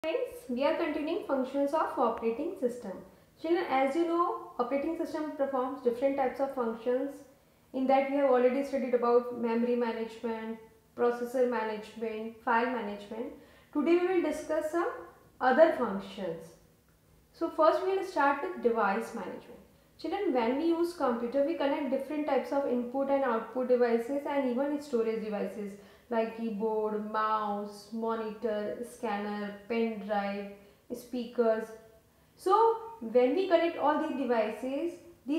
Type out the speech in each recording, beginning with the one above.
Friends, we are continuing functions of operating system. Children, as you know, operating system performs different types of functions. In that we have already studied about memory management, processor management, file management. Today we will discuss some other functions. So first we will start with device management. Children, when we use computer, we connect different types of input and output devices and even storage devices like keyboard, mouse, monitor, scanner, pen drive, speakers. So when we connect all these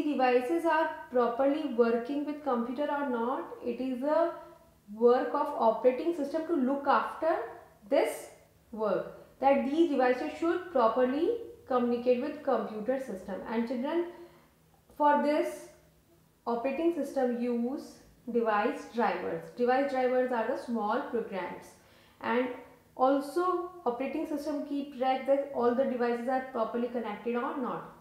devices are properly working with computer or not. It is a work of operating system to look after this work, that these devices should properly communicate with computer system. And children, for this operating system use device drivers. Device drivers are the small programs, and also operating system keep track that all the devices are properly connected or not.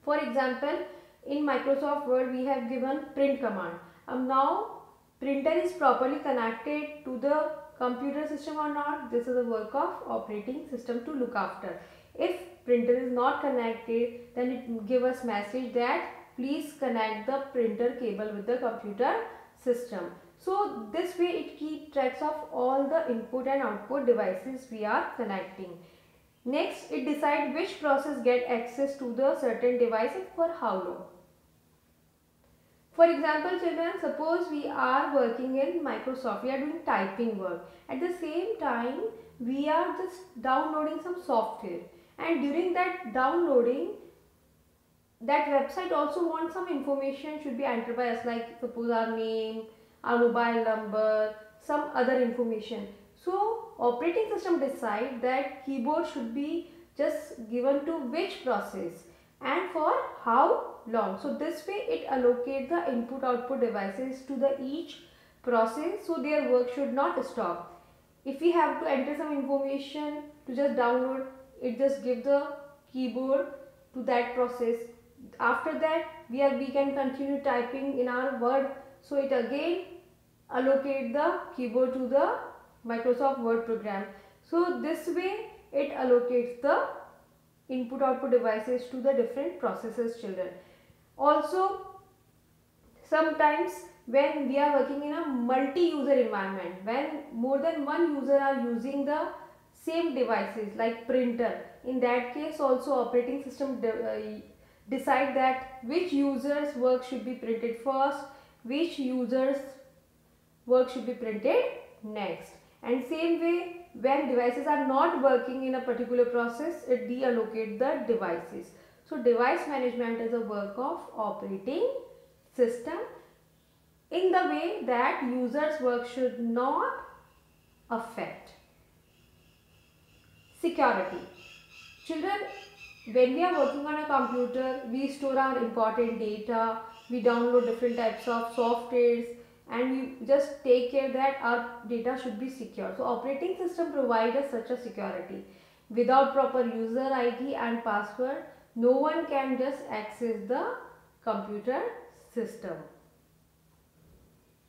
For example, in Microsoft Word we have given print command. Now printer is properly connected to the computer system or not. This is the work of operating system to look after. If printer is not connected, then it give us message that please connect the printer cable with the computer system. So this way it keeps tracks of all the input and output devices we are connecting. Next, it decides which process get access to the certain device and for how long. For example, children, suppose we are working in Microsoft, we are doing typing work. At the same time, we are just downloading some software, and during that downloading, that website also wants some information should be entered by us, like suppose our name, our mobile number, some other information. So operating system decide that keyboard should be just given to which process and for how long. So this way it allocates the input output devices to the each process, so their work should not stop. If we have to enter some information to just download, it just give the keyboard to that process. After that we can continue typing in our Word, so it again allocate the keyboard to the Microsoft Word program. So this way it allocates the input output devices to the different processes, children. Also, sometimes when we are working in a multi-user environment, when more than one user are using the same devices like printer, in that case also operating system decide that which users work should be printed first, which users work should be printed next. And same way, when devices are not working in a particular process, it deallocate the devices. So device management is a work of operating system in the way that users work should not affect. Security. Children, when we are working on a computer, we store our important data, we download different types of softwares, and we just take care that our data should be secure. So operating system provides us such a security. Without proper user ID and password, no one can just access the computer system.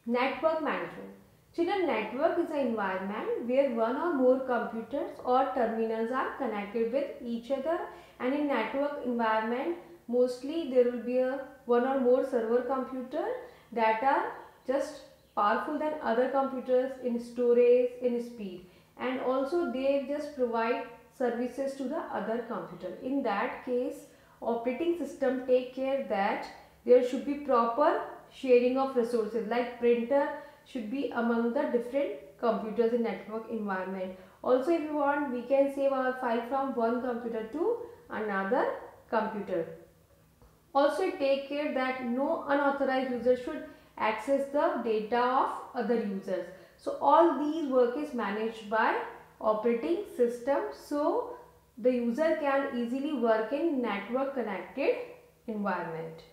Network management. Children, network is an environment where one or more computers or terminals are connected with each other, and in network environment mostly there will be one or more server computer that are just powerful than other computers in storage, in speed, and also they just provide services to the other computer. In that case, operating system take care that there should be proper sharing of resources, like printer should be among the different computers in network environment. Also, if you want, we can save our file from one computer to another computer. Also, take care that no unauthorized user should access the data of other users. So all these work is managed by operating system, so the user can easily work in network connected environment.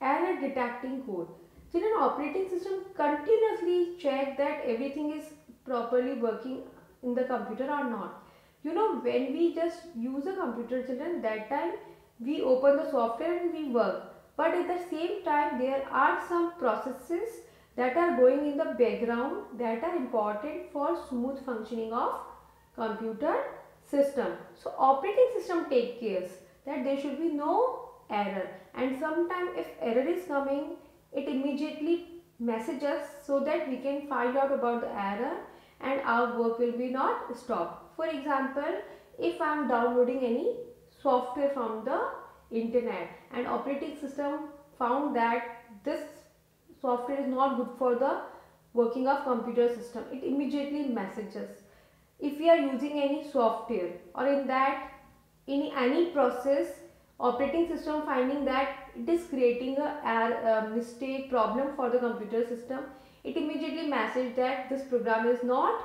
Error detecting code. Children, operating system continuously check that everything is properly working in the computer or not. You know, when we just use a computer, children, that time we open the software and we work. But at the same time, there are some processes that are going in the background that are important for smooth functioning of computer system. So operating system take care that there should be no error, and sometime if error is coming, it immediately messages so that we can find out about the error and our work will be not stopped. For example, if I am downloading any software from the internet and operating system found that this software is not good for the working of computer system, it immediately messages. If we are using any software or in that in any process, operating system finding that it is creating a mistake problem for the computer system, it immediately message that this program is not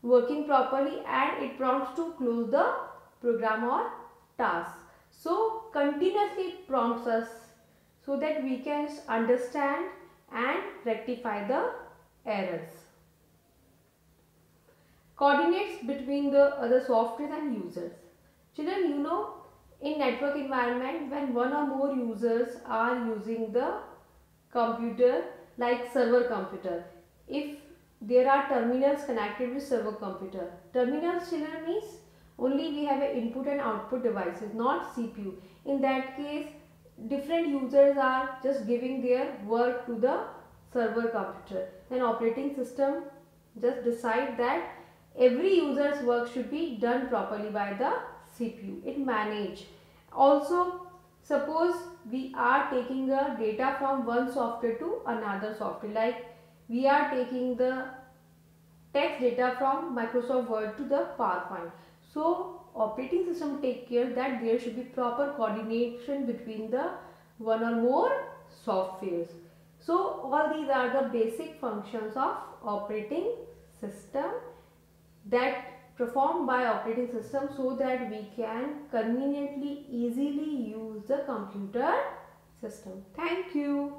working properly and it prompts to close the program or task. So continuously it prompts us so that we can understand and rectify the errors. Coordinates between the other software and users. Children, you know, in network environment, when one or more users are using the computer, like server computer, if there are terminals connected with server computer, terminals, children, means only we have an input and output devices, not CPU. In that case, different users are just giving their work to the server computer. Then operating system just decide that every user's work should be done properly by the CPU. It manage. Also, suppose we are taking the data from one software to another software, like we are taking the text data from Microsoft Word to the PowerPoint. So operating system take care that there should be proper coordination between the one or more softwares. So all these are the basic functions of operating system that performed by operating system so that we can conveniently easily use the computer system. Thank you.